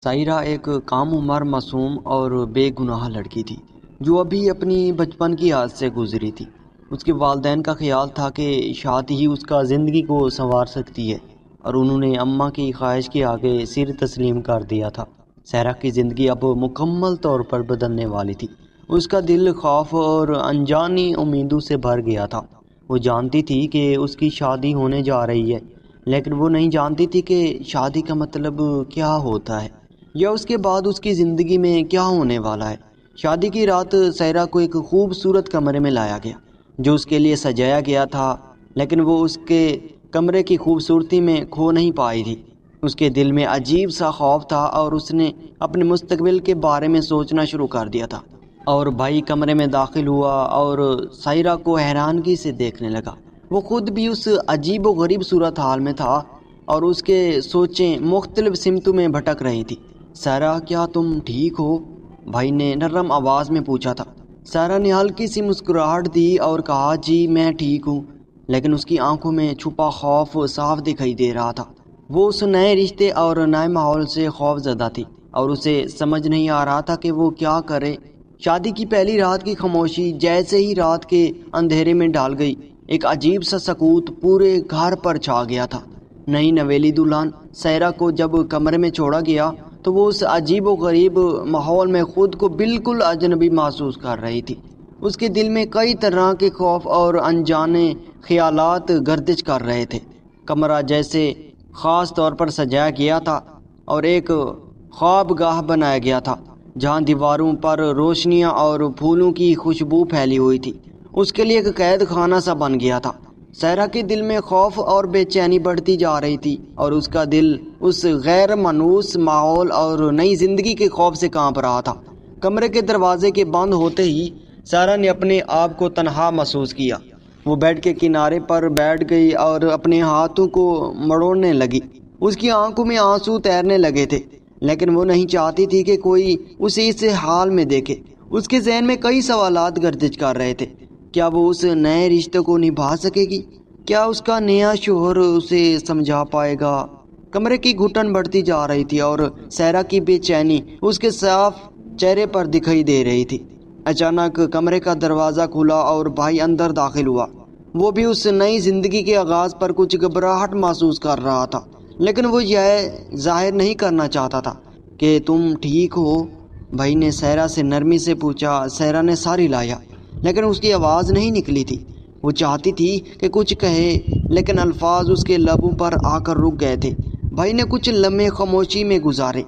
سائرہ ایک کام عمر معصوم اور بے گناہ لڑکی تھی جو ابھی اپنی بچپن کی حد سے گزری تھی۔ اس کے والدین کا خیال تھا کہ شادی ہی اس کا زندگی کو سنوار سکتی ہے اور انہوں نے اماں کی خواہش کے آگے سر تسلیم کر دیا تھا۔ سائرہ کی زندگی اب مکمل طور پر بدلنے والی تھی۔ اس کا دل خوف اور انجانی امیدوں سے بھر گیا تھا۔ وہ جانتی تھی کہ اس کی شادی ہونے جا رہی ہے، لیکن وہ نہیں جانتی تھی کہ شادی کا مطلب کیا ہوتا ہے یا اس کے بعد اس کی زندگی میں کیا ہونے والا ہے۔ شادی کی رات سائرہ کو ایک خوبصورت کمرے میں لایا گیا جو اس کے لیے سجایا گیا تھا، لیکن وہ اس کے کمرے کی خوبصورتی میں کھو نہیں پائی تھی۔ اس کے دل میں عجیب سا خوف تھا اور اس نے اپنے مستقبل کے بارے میں سوچنا شروع کر دیا تھا۔ اور بھائی کمرے میں داخل ہوا اور سائرہ کو حیرانگی سے دیکھنے لگا۔ وہ خود بھی اس عجیب و غریب صورتحال میں تھا اور اس کے سوچیں مختلف سمتوں میں بھٹک رہی تھی۔ سائرہ، کیا تم ٹھیک ہو؟ بھائی نے نرم آواز میں پوچھا تھا۔ سائرہ نے ہلکی سی مسکراہٹ دی اور کہا، جی میں ٹھیک ہوں، لیکن اس کی آنکھوں میں چھپا خوف صاف دکھائی دے رہا تھا۔ وہ اس نئے رشتے اور نئے ماحول سے خوف زدہ تھی اور اسے سمجھ نہیں آ رہا تھا کہ وہ کیا کرے۔ شادی کی پہلی رات کی خاموشی جیسے ہی رات کے اندھیرے میں ڈال گئی، ایک عجیب سا سکوت پورے گھر پر چھا گیا تھا۔ نئی نویلی دلہن سائرہ کو جب کمرے میں چھوڑا گیا تو وہ اس عجیب و غریب ماحول میں خود کو بالکل اجنبی محسوس کر رہی تھی۔ اس کے دل میں کئی طرح کے خوف اور انجانے خیالات گردش کر رہے تھے۔ کمرہ جیسے خاص طور پر سجایا گیا تھا اور ایک خوابگاہ بنایا گیا تھا جہاں دیواروں پر روشنیاں اور پھولوں کی خوشبو پھیلی ہوئی تھی۔ اس کے لیے ایک قید خانہ سا بن گیا تھا۔ سائرہ کے دل میں خوف اور بے چینی بڑھتی جا رہی تھی اور اس کا دل اس غیر مانوس ماحول اور نئی زندگی کے خوف سے کانپ رہا تھا۔ کمرے کے دروازے کے بند ہوتے ہی سائرہ نے اپنے آپ کو تنہا محسوس کیا۔ وہ بیڈ کے کنارے پر بیٹھ گئی اور اپنے ہاتھوں کو مڑوڑنے لگی۔ اس کی آنکھوں میں آنسو تیرنے لگے تھے، لیکن وہ نہیں چاہتی تھی کہ کوئی اسے اس حال میں دیکھے۔ اس کے ذہن میں کئی سوالات گردش کر رہے تھے۔ کیا وہ اس نئے رشتے کو نبھا سکے گی؟ کیا اس کا نیا شوہر اسے سمجھا پائے گا؟ کمرے کی گھٹن بڑھتی جا رہی تھی اور سائرہ کی بے چینی اس کے صاف چہرے پر دکھائی دے رہی تھی۔ اچانک کمرے کا دروازہ کھلا اور بھائی اندر داخل ہوا۔ وہ بھی اس نئی زندگی کے آغاز پر کچھ گھبراہٹ محسوس کر رہا تھا، لیکن وہ یہ ظاہر نہیں کرنا چاہتا تھا کہ تم ٹھیک ہو؟ بھائی نے سائرہ سے نرمی سے پوچھا۔ سائرہ نے سر ہلایا، لیکن اس کی آواز نہیں نکلی تھی۔ وہ چاہتی تھی کہ کچھ کہے، لیکن الفاظ اس کے لبوں پر آ کر رک گئے تھے۔ بھائی نے کچھ لمحے خاموشی میں گزارے،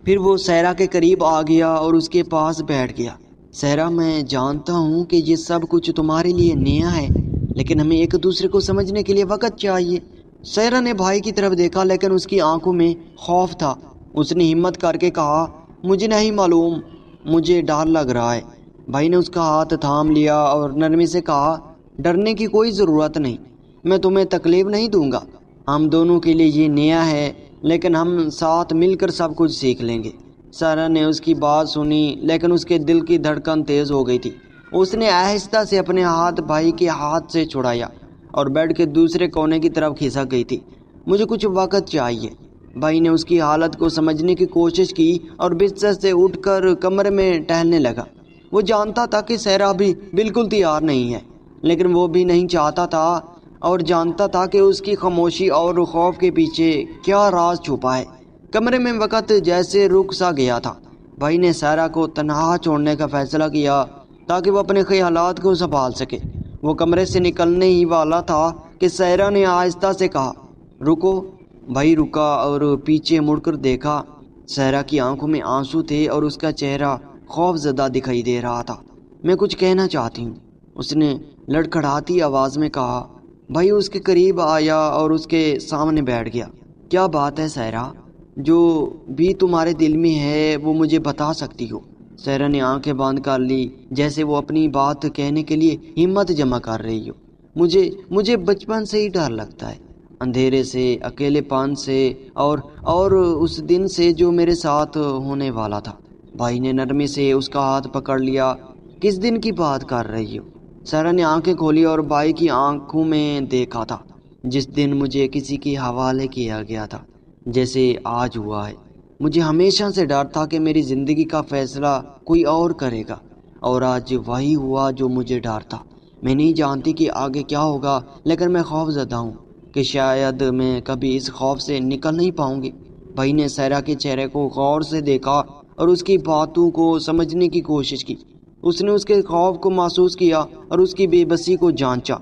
پھر وہ سائرہ کے قریب آ گیا اور اس کے پاس بیٹھ گیا۔ سائرہ، میں جانتا ہوں کہ یہ سب کچھ تمہارے لیے نیا ہے، لیکن ہمیں ایک دوسرے کو سمجھنے کے لیے وقت چاہیے۔ سائرہ نے بھائی کی طرف دیکھا، لیکن اس کی آنکھوں میں خوف تھا۔ اس نے ہمت کر کے کہا، مجھے نہیں معلوم، مجھے ڈر لگ رہا ہے۔ بھائی نے اس کا ہاتھ تھام لیا اور نرمی سے کہا، ڈرنے کی کوئی ضرورت نہیں، میں تمہیں تکلیف نہیں دوں گا۔ ہم دونوں کے لیے یہ نیا ہے، لیکن ہم ساتھ مل کر سب کچھ سیکھ لیں گے۔ سائرہ نے اس کی بات سنی، لیکن اس کے دل کی دھڑکن تیز ہو گئی تھی۔ اس نے آہستہ سے اپنے ہاتھ بھائی کے ہاتھ سے چھڑایا اور بیڈ کے دوسرے کونے کی طرف کھسک گئی تھی۔ مجھے کچھ وقت چاہیے۔ بھائی نے اس کی حالت کو سمجھنے کی کوشش کی اور بستر سے اٹھ کر کمرے میں ٹہلنے لگا۔ وہ جانتا تھا کہ سائرہ ابھی بالکل تیار نہیں ہے، لیکن وہ بھی نہیں چاہتا تھا اور جانتا تھا کہ اس کی خاموشی اور خوف کے پیچھے کیا راز چھپا ہے۔ کمرے میں وقت جیسے رک سا گیا تھا۔ بھائی نے سائرہ کو تنہا چھوڑنے کا فیصلہ کیا تاکہ وہ اپنے خیالات کو سنبھال سکے۔ وہ کمرے سے نکلنے ہی والا تھا کہ سائرہ نے آہستہ سے کہا، رکو۔ بھائی رکا اور پیچھے مڑ کر دیکھا۔ سائرہ کی آنکھوں میں آنسو تھے اور اس کا چہرہ خوف زدہ دکھائی دے رہا تھا۔ میں کچھ کہنا چاہتی ہوں، اس نے لڑکھڑاتی آواز میں کہا۔ بھائی اس کے قریب آیا اور اس کے سامنے بیٹھ گیا۔ کیا بات ہے سائرہ؟ جو بھی تمہارے دل میں ہے وہ مجھے بتا سکتی ہو۔ سائرہ نے آنکھیں بند کر لی، جیسے وہ اپنی بات کہنے کے لیے ہمت جمع کر رہی ہو۔ مجھے بچپن سے ہی ڈر لگتا ہے، اندھیرے سے، اکیلے پن سے اور اس دن سے جو میرے ساتھ ہونے والا تھا۔ بھائی نے نرمی سے اس کا ہاتھ پکڑ لیا۔ کس دن کی بات کر رہی ہو؟ سائرہ نے آنکھیں کھولی اور بھائی کی آنکھوں میں دیکھا تھا۔ جس دن مجھے کسی کے حوالے کیا گیا تھا۔ جیسے آج ہوا ہے۔ مجھے ہمیشہ سے ڈر تھا کہ میری زندگی کا فیصلہ کوئی اور کرے گا، اور آج وہی ہوا جو مجھے ڈر تھا۔ میں نہیں جانتی کہ آگے کیا ہوگا، لیکن میں خوف زدہ ہوں کہ شاید میں کبھی اس خوف سے نکل نہیں پاؤں گی۔ بھائی نے سیرا کے چہرے کو غور سے دیکھا اور اس کی باتوں کو سمجھنے کی کوشش کی۔ اس نے اس کے خوف کو محسوس کیا اور اس کی بے بسی کو جانچا۔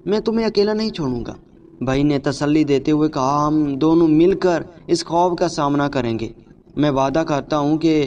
میں تمہیں اکیلا نہیں چھوڑوں گا، بھائی نے تسلی دیتے ہوئے کہا، ہم دونوں مل کر اس خوف کا سامنا کریں گے۔ میں وعدہ کرتا ہوں کہ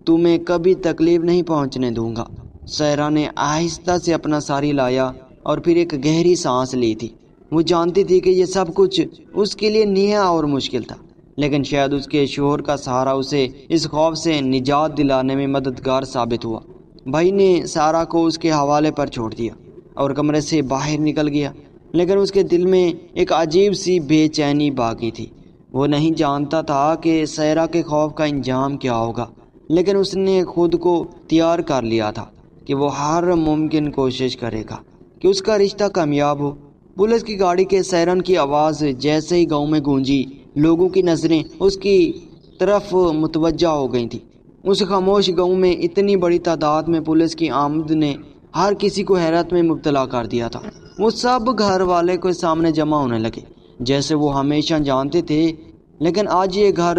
تمہیں کبھی تکلیف نہیں پہنچنے دوں گا۔ سیرا نے آہستہ سے اپنا ساری لایا اور پھر ایک گہری سانس لی تھی۔ وہ جانتی تھی کہ یہ سب کچھ اس کے لیے نیا اور مشکل تھا، لیکن شاید اس کے شوہر کا سہارا اسے اس خوف سے نجات دلانے میں مددگار ثابت ہوا۔ بھائی نے سارا کو اس کے حوالے پر چھوڑ دیا اور کمرے سے باہر نکل گیا، لیکن اس کے دل میں ایک عجیب سی بے چینی باقی تھی۔ وہ نہیں جانتا تھا کہ سیرا کے خوف کا انجام کیا ہوگا، لیکن اس نے خود کو تیار کر لیا تھا کہ وہ ہر ممکن کوشش کرے گا کہ اس کا رشتہ کامیاب ہو۔ پولیس کی گاڑی کے سائرن کی آواز جیسے ہی گاؤں میں گونجی، لوگوں کی نظریں اس کی طرف متوجہ ہو گئی تھیں۔ اس خاموش گاؤں میں اتنی بڑی تعداد میں پولیس کی آمد نے ہر کسی کو حیرت میں مبتلا کر دیا تھا۔ وہ سب گھر والے کے سامنے جمع ہونے لگے جیسے وہ ہمیشہ جانتے تھے، لیکن آج یہ گھر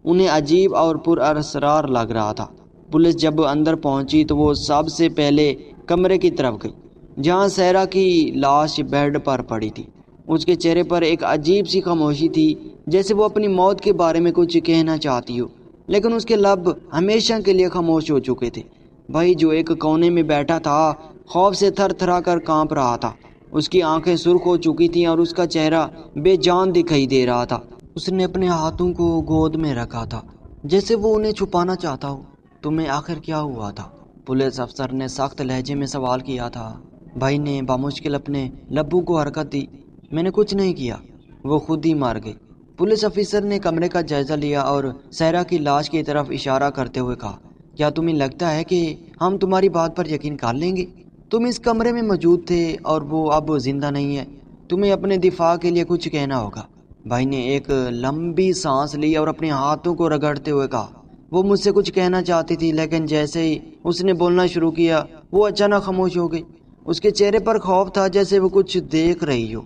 انہیں عجیب اور پر اسرار لگ رہا تھا۔ پولیس جب اندر پہنچی تو وہ سب سے پہلے کمرے کی طرف گئی جہاں سیرا کی لاش بیڈ پر پڑی تھی۔ اس کے چہرے پر ایک عجیب سی خاموشی تھی، جیسے وہ اپنی موت کے بارے میں کچھ کہنا چاہتی ہو، لیکن اس کے لب ہمیشہ کے لیے خاموش ہو چکے تھے۔ بھائی جو ایک کونے میں بیٹھا تھا خوف سے تھر تھرا کر کانپ رہا تھا۔ اس کی آنکھیں سرخ ہو چکی تھیں اور اس کا چہرہ بے جان دکھائی دے رہا تھا۔ اس نے اپنے ہاتھوں کو گود میں رکھا تھا جیسے وہ انہیں چھپانا چاہتا ہو۔ تمہیں آخر کیا ہوا تھا؟ پولیس افسر نے سخت لہجے میں سوال کیا تھا۔ بھائی نے بامشکل اپنے لبوں کو حرکت دی۔ میں نے کچھ نہیں کیا، وہ خود ہی مار گئی۔ پولیس افسر نے کمرے کا جائزہ لیا اور سیرا کی لاش کی طرف اشارہ کرتے ہوئے کہا، کیا تمہیں لگتا ہے کہ ہم تمہاری بات پر یقین کر لیں گے؟ تم اس کمرے میں موجود تھے اور وہ اب زندہ نہیں ہے۔ تمہیں اپنے دفاع کے لیے کچھ کہنا ہوگا۔ بھائی نے ایک لمبی سانس لی اور اپنے ہاتھوں کو رگڑتے ہوئے کہا، وہ مجھ سے کچھ کہنا چاہتی تھی، لیکن جیسے ہی اس نے بولنا شروع کیا وہ اچانک خاموش ہو گئی۔ اس کے چہرے پر خوف تھا، جیسے وہ کچھ دیکھ رہی ہو،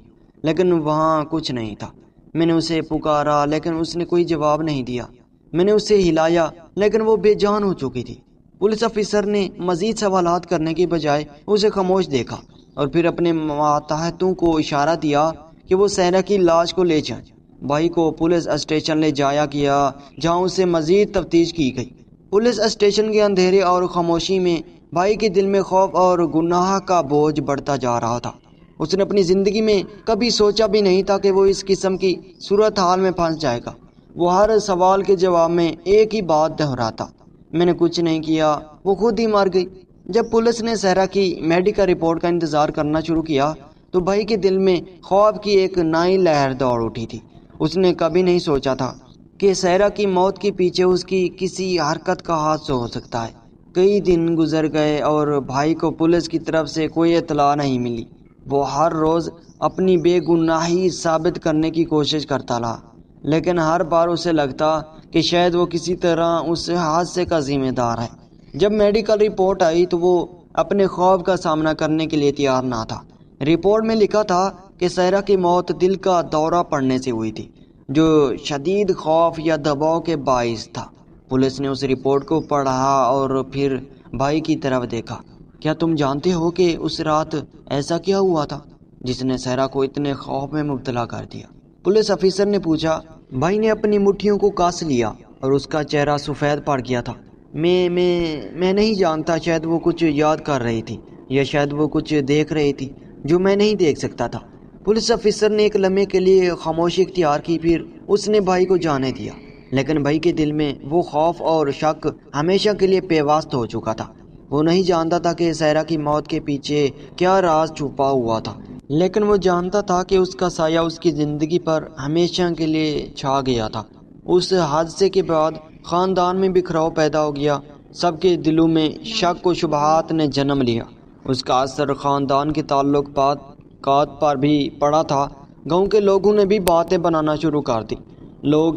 لیکن وہاں کچھ نہیں تھا۔ میں نے اسے پکارا لیکن اس نے کوئی جواب نہیں دیا۔ میں نے اسے ہلایا لیکن وہ بے جان ہو چکی تھی۔ پولیس افسر نے مزید سوالات کرنے کے بجائے اسے خاموش دیکھا اور پھر اپنے ماتحتوں کو اشارہ دیا کہ وہ سیرا کی لاش کو لے جائیں۔ بھائی کو پولیس اسٹیشن لے جایا گیا جہاں اسے مزید تفتیش کی گئی۔ پولیس اسٹیشن کے اندھیرے اور خاموشی میں بھائی کے دل میں خوف اور گناہ کا بوجھ بڑھتا جا رہا تھا۔ اس نے اپنی زندگی میں کبھی سوچا بھی نہیں تھا کہ وہ اس قسم کی صورتحال میں پھنس جائے گا۔ وہ ہر سوال کے جواب میں ایک ہی بات دہراتا، میں نے کچھ نہیں کیا، وہ خود ہی مر گئی۔ جب پولیس نے سیرا کی میڈیکل رپورٹ کا انتظار کرنا شروع کیا تو بھائی کے دل میں خوف کی ایک نئی لہر دوڑ اٹھی تھی۔ اس نے کبھی نہیں سوچا تھا کہ سیرا کی موت کے پیچھے اس کی کسی حرکت کا ہاتھ ہو سکتا ہے۔ کئی دن گزر گئے اور بھائی کو پولیس کی طرف سے کوئی اطلاع نہیں ملی۔ وہ ہر روز اپنی بے گناہی ثابت کرنے کی کوشش کرتا رہا، لیکن ہر بار اسے لگتا کہ شاید وہ کسی طرح اس حادثے کا ذمہ دار ہے۔ جب میڈیکل رپورٹ آئی تو وہ اپنے خوف کا سامنا کرنے کے لیے تیار نہ تھا۔ رپورٹ میں لکھا تھا کہ سیرا کی موت دل کا دورہ پڑنے سے ہوئی تھی، جو شدید خوف یا دباؤ کے باعث تھا۔ پولیس نے اس رپورٹ کو پڑھا اور پھر بھائی کی طرف دیکھا۔ کیا تم جانتے ہو کہ اس رات ایسا کیا ہوا تھا جس نے سیرا کو اتنے خوف میں مبتلا کر دیا؟ پولیس افسر نے پوچھا۔ بھائی نے اپنی مٹھیوں کو کاس لیا اور اس کا چہرہ سفید پڑ گیا تھا۔ میں نہیں جانتا، شاید وہ کچھ یاد کر رہی تھی یا شاید وہ کچھ دیکھ رہی تھی جو میں نہیں دیکھ سکتا تھا۔ پولیس افسر نے ایک لمحے کے لیے خاموشی اختیار کی، پھر اس نے بھائی کو جانے دیا، لیکن بھائی کے دل میں وہ خوف اور شک ہمیشہ کے لیے پیوست ہو چکا تھا۔ وہ نہیں جانتا تھا کہ سیرا کی موت کے پیچھے کیا راز چھپا ہوا تھا، لیکن وہ جانتا تھا کہ اس کا سایہ اس کی زندگی پر ہمیشہ کے لیے چھا گیا تھا۔ اس حادثے کے بعد خاندان میں بکھراؤ پیدا ہو گیا، سب کے دلوں میں شک و شبہات نے جنم لیا۔ اس کا اثر خاندان کے تعلقات پر بھی پڑا تھا۔ گاؤں کے لوگوں نے بھی باتیں بنانا شروع کر دی، لوگ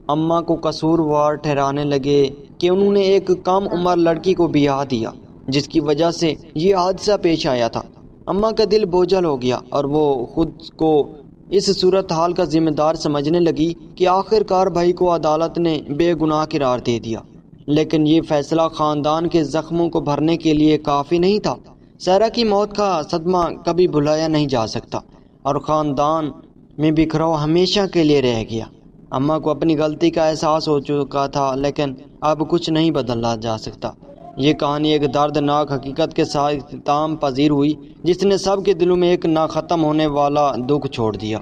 اماں کو قصوروار ٹھہرانے لگے کہ انہوں نے ایک کم عمر لڑکی کو بیاہ دیا، جس کی وجہ سے یہ حادثہ پیش آیا تھا۔ اماں کا دل بوجھل ہو گیا اور وہ خود کو اس صورتحال کا ذمہ دار سمجھنے لگی کہ آخر کار بھائی کو عدالت نے بے گناہ قرار دے دیا۔ لیکن یہ فیصلہ خاندان کے زخموں کو بھرنے کے لیے کافی نہیں تھا۔ سارہ کی موت کا صدمہ کبھی بھلایا نہیں جا سکتا اور خاندان میں بکھراؤ ہمیشہ کے لیے رہ گیا۔ اماں کو اپنی غلطی کا احساس ہو چکا تھا، لیکن اب کچھ نہیں بدلا جا سکتا۔ یہ کہانی ایک دردناک حقیقت کے ساتھ اختتام پذیر ہوئی، جس نے سب کے دلوں میں ایک نہ ختم ہونے والا دکھ چھوڑ دیا۔